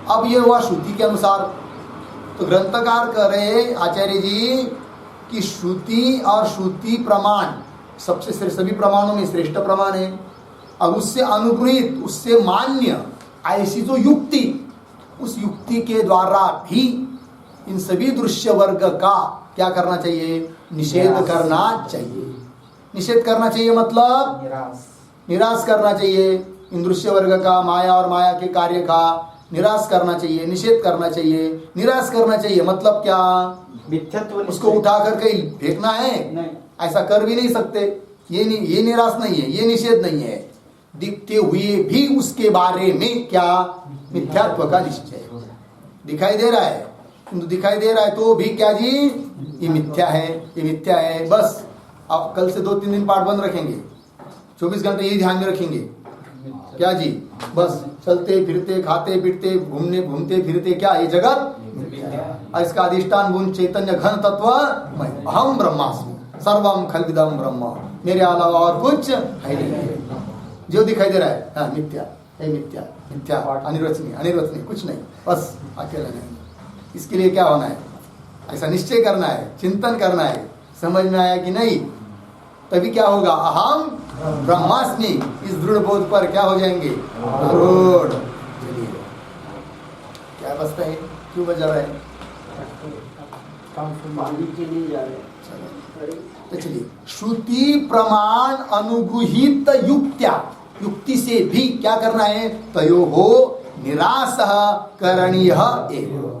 [SPEAKER 1] अब ये हुआ श्रुति के अनुसार। तो ग्रंथकार कह रहे आचार्य जी कि श्रुति और श्रुति प्रमाण सबसे श्रेष्ठ, सभी प्रमाणों में श्रेष्ठ प्रमाण है। अब उससे अनुगृहित, उससे मान्य ऐसी जो युक्ति, उस युक्ति के द्वारा भी इन सभी दृश्य वर्ग का क्या करना चाहिए? निषेध करना चाहिए। निषेध करना चाहिए मतलब निराश करना चाहिए। इन दृश्य वर्ग का, माया और माया के कार्य का निराश करना चाहिए, निषेध करना चाहिए। निराश करना चाहिए मतलब क्या?
[SPEAKER 2] मिथ्यात्व।
[SPEAKER 1] उसको उठा कर कहीं फेंकना है?
[SPEAKER 2] नहीं,
[SPEAKER 1] ऐसा कर भी नहीं सकते। ये निराश नहीं है, ये निषेध नहीं है। दिखते हुए भी उसके बारे में क्या? मिथ्यात्व का निश्चय। दिखाई दे रहा है, किंतु दिखाई दे रहा है तो भी क्या जी? ये मिथ्या है, ये मिथ्या है। बस अब कल से 2-3 दिन पाठ बंद रखेंगे, 24 घंटे यही ध्यान में रखेंगे क्या जी? बस चलते फिरते, खाते पीटते, घूमते फिरते क्या ये जगत? और इसका अधिष्ठान गुण चैतन्य घन तत्व मैं, अहम ब्रह्मास्मि सर्वम खल्विदम ब्रह्म, मेरे अलावा और कुछ है नहीं। जो दिखाई दे रहा है हाँ मिथ्या, मिथ्या मिथ्या, अनिर्वचनीय कुछ नहीं, बस अकेला नहीं। इसके लिए क्या होना है? ऐसा निश्चय करना है, चिंतन करना है। समझ में आया कि नहीं? तभी क्या होगा? अहम ब्रह्मास्मि, इस दृढ़ बोध पर क्या हो जाएंगे? आरूढ़। चलिए, क्या बसता है? क्यों बजा रहे हैं? तो चलिए, श्रुति प्रमाण अनुगृहीत युक्त्या, युक्ति से भी क्या करना है? तयो हो निराश करणीय एव।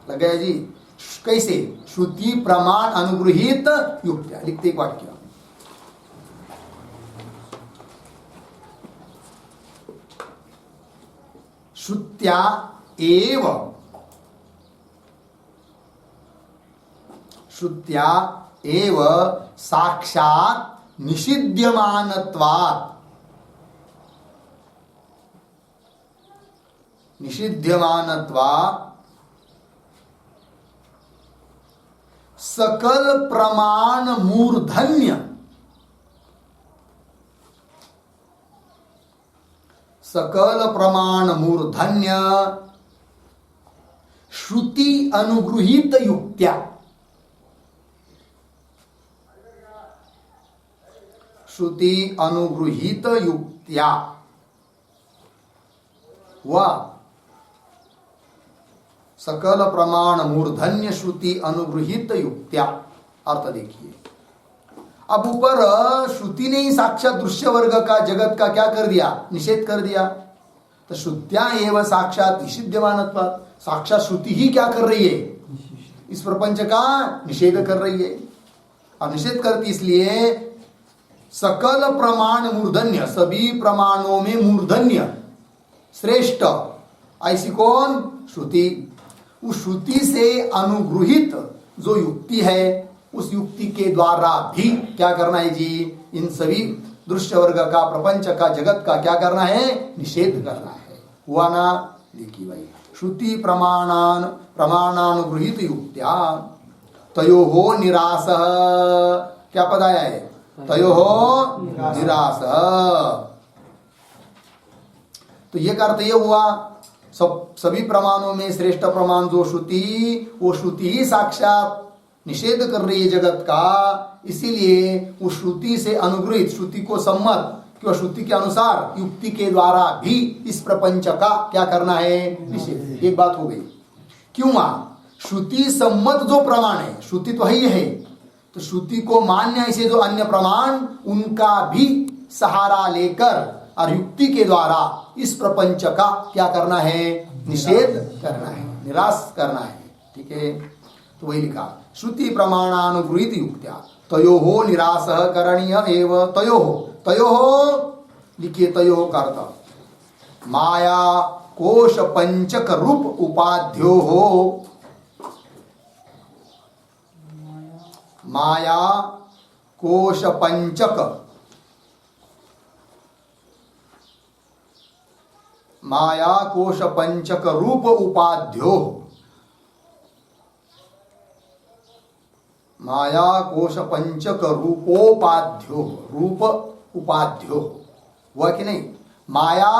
[SPEAKER 1] लग गया जी? कैसे? श्रुति प्रमाण अनुगृहीत युक्त्या। लिखते एक वाक्य, श्रुत्या एव, श्रुत्या एव साक्षात् निषिध्यमानत्वात्, निषिध्यमानत्वात् सकल प्रमाण मूर्धन्य, सकल प्रमाण मूर्धन्य श्रुति अनुगृहीत युक्त्या, श्रुति अनुगृहीत युक्त्या वा सकल प्रमाण मूर्धन्य श्रुति अनुगृहीत युक्त्या। अर्थ देखिए, अब ऊपर श्रुति ने ही साक्षात दृश्य वर्ग का जगत का क्या कर दिया, निषेध कर दिया। तो श्रुत्या एवं साक्षात निषिध्यमानत्व, साक्षात श्रुति ही क्या कर रही है, इस प्रपंच का निषेध कर रही है। और निषेध करती इसलिए सकल प्रमाण मूर्धन्य, सभी प्रमाणों में मूर्धन्य श्रेष्ठ ऐसी कौन, श्रुति। उस श्रुति से अनुगृहित जो युक्ति है, उस युक्ति के द्वारा भी क्या करना है जी, इन सभी दृश्य वर्ग का, प्रपंच का, जगत का क्या करना है, निषेध करना है। हुआ ना, देखिए भाई, श्रुति प्रमाणानुगृहित युक्त्या तयोः निरासः, क्या पद आया है, तयोः निरासः। तो ये का अर्थ ये हुआ, सभी प्रमाणों में श्रेष्ठ प्रमाण जो श्रुति, वो श्रुति ही साक्षात निषेध कर रही है जगत का। इसीलिए उस श्रुति से अनुगृहित, श्रुति को सम्मत कि श्रुति के अनुसार युक्ति के द्वारा भी इस प्रपंच का क्या करना है, निषेध। एक बात हो गई। क्यों? श्रुति सम्मत जो प्रमाण है, श्रुति तो ही है, तो श्रुति को मान्य ऐसे जो अन्य प्रमाण, उनका भी सहारा लेकर और युक्ति के द्वारा इस प्रपंच का क्या करना है, निषेध करना है, निराश करना है। ठीक है, तो वही लिखा, श्रुति प्रमाणानुगृहीत युक्त्या तयोः निरासः करणीय एव। तयोः लिखिए, तयोः का अर्थ माया कोश पंचक रूप उपाध्योः, माया कोश पंचक, माया कोश पंचक रूप उपाध्यो, माया कोश पंचक रूपोपाध्यो, रूप उपाध्यो हुआ कि नहीं। माया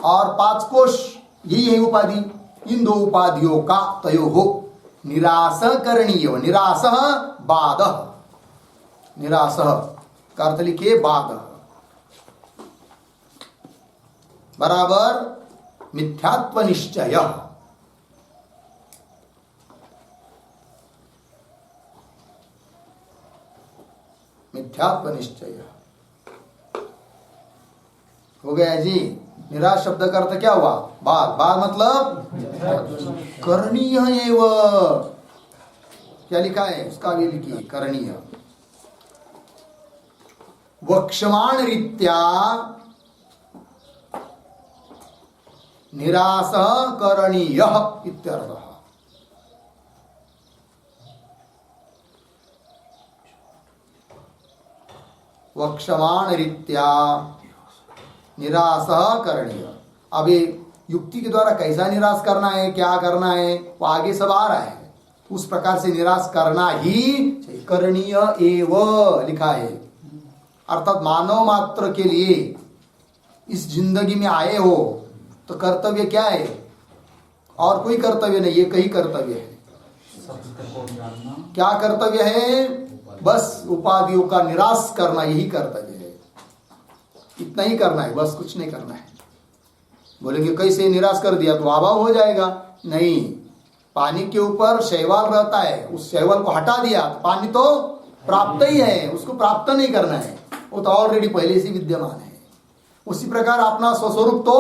[SPEAKER 1] और पांच कोश यही है उपाधि, इन दो उपाधियों का तयोः निरास करणीय। निरास बाद, निरास का अर्थ लिखिए बाद, बराबर मिथ्यात्व निश्चय। मिथ्यात्व निश्चय हो गया जी। निराश शब्द का अर्थ क्या हुआ, बाद। बाद मतलब करणीय एव, क्या लिखा है उसका भी लिखिए, करणीय। वक्ष्यमाण रीत्या निरास करणीय इत्यर्थः। वक्ष्यमाण रीत्या निरास करणीय। अब ये युक्ति के द्वारा कैसा निराश करना है, क्या करना है, वो आगे सब आ रहा है। उस प्रकार से निराश करना ही करणीय एव लिखा है। अर्थात मानव मात्र के लिए इस जिंदगी में आए हो तो कर्तव्य क्या है, और कोई कर्तव्य नहीं, ये कई कर्तव्य है। क्या कर्तव्य है, बस उपाधियों का निराश करना, यही कर्तव्य है। इतना ही करना है, बस कुछ नहीं करना है। बोलेंगे कैसे निराश कर दिया तो अभाव हो जाएगा, नहीं। पानी के ऊपर शैवाल रहता है, उस शैवाल को हटा दिया तो पानी तो प्राप्त ही है, उसको प्राप्त नहीं करना है, वो तो ऑलरेडी पहले से विद्यमान है। उसी प्रकार अपना स्वस्वरूप तो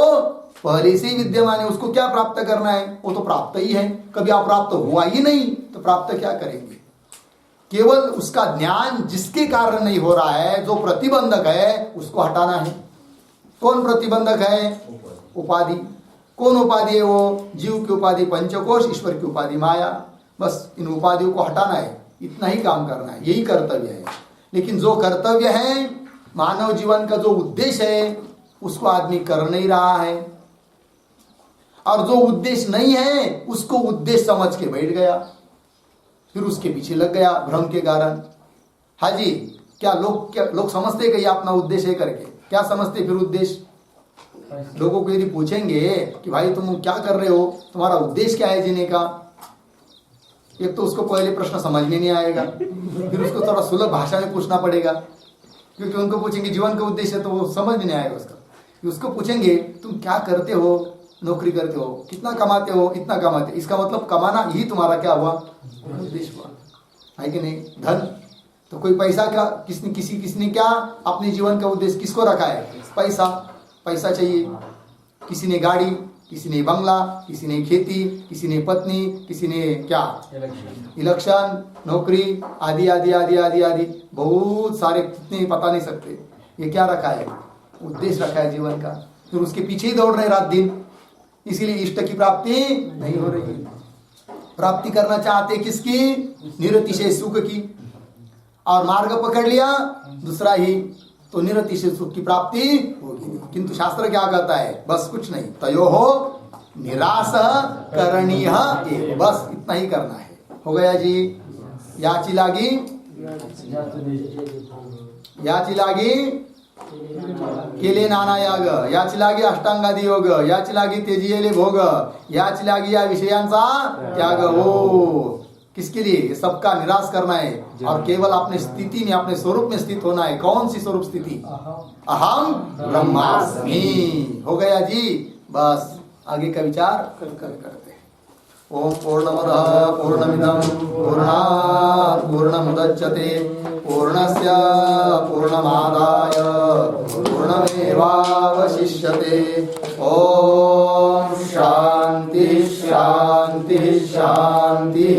[SPEAKER 1] पहले से ही विद्यमान है, उसको क्या प्राप्त करना है, वो तो प्राप्त ही है। कभी आप प्राप्त हुआ ही नहीं तो प्राप्त क्या करेंगे। केवल उसका ज्ञान जिसके कारण नहीं हो रहा है, जो प्रतिबंधक है, उसको हटाना है। कौन प्रतिबंधक है, उपाधि। कौन उपाधि है, वो जीव की उपाधि पंचकोश, ईश्वर की उपाधि माया। बस इन उपाधियों को हटाना है, इतना ही काम करना है, यही कर्तव्य है। लेकिन जो कर्तव्य है, मानव जीवन का जो उद्देश्य है, उसको आदमी कर नहीं रहा है, और जो उद्देश्य नहीं है उसको उद्देश्य समझ के बैठ गया, फिर उसके पीछे लग गया भ्रम के कारण। हाँ जी, क्या लोग समझते कि ये अपना उद्देश्य है करके, क्या समझते फिर उद्देश्य। लोगों को यदि पूछेंगे कि भाई तुम क्या कर रहे हो, तुम्हारा उद्देश्य क्या है जीने का, एक तो उसको पहले प्रश्न समझ में नहीं आएगा, फिर उसको थोड़ा सुलभ भाषा में पूछना पड़ेगा, क्योंकि उनको पूछेंगे जीवन का उद्देश्य तो वो समझ में नहीं आएगा उसका। उसको पूछेंगे तुम क्या करते हो, नौकरी करते हो, कितना कमाते हो, इतना कमाते, इसका मतलब कमाना ही तुम्हारा क्या हुआ, उद्देश्य हुआ, है कि नहीं, धन। तो कोई पैसा क्या किसने क्या अपने जीवन का उद्देश्य किसको रखा है? पैसा, पैसा चाहिए। किसी ने गाड़ी, किसी ने बंगला, किसी ने खेती, किसी ने पत्नी, किसी ने क्या इलेक्शन, नौकरी आदि आदि आदि आदि आदि बहुत सारे, कितने पता नहीं सकते। ये क्या रखा है? उद्देश्य रखा है जीवन का। फिर उसके पीछे ही दौड़ रहे रात दिन, इसीलिए इष्ट की प्राप्ति नहीं हो रही। प्राप्ति करना चाहते किसकी? निरतिशय सुख की। और मार्ग पकड़ लिया दूसरा ही, तो निरतिशय सुख की प्राप्ति होगी नहीं। किंतु शास्त्र क्या कहता है? बस कुछ नहीं, तयो हो निराश करणीय, बस इतना ही करना है। हो गया जी। याची लागी, याची लागी केले नाना याग, याची लागी अष्टांगादी योग, याची लागी तेजियेले भोग, याची लागी या विषयांचा त्याग हो। किसके लिए? ये सबका निराश करना है और केवल अपने स्थिति में, अपने स्वरूप में स्थित होना है। कौन सी स्वरूप स्थिति? अहम ब्रह्मास्मि। हो गया जी। बस आगे का विचार कल करते हैं। ओम पूर्णमदः पूर्णमिदं पूर्णात् पूर्णमुदच्यते पूर्णस्य पूर्णमादाय पूर्णमेवावशिष्यते। ओम शांति शांति शांति।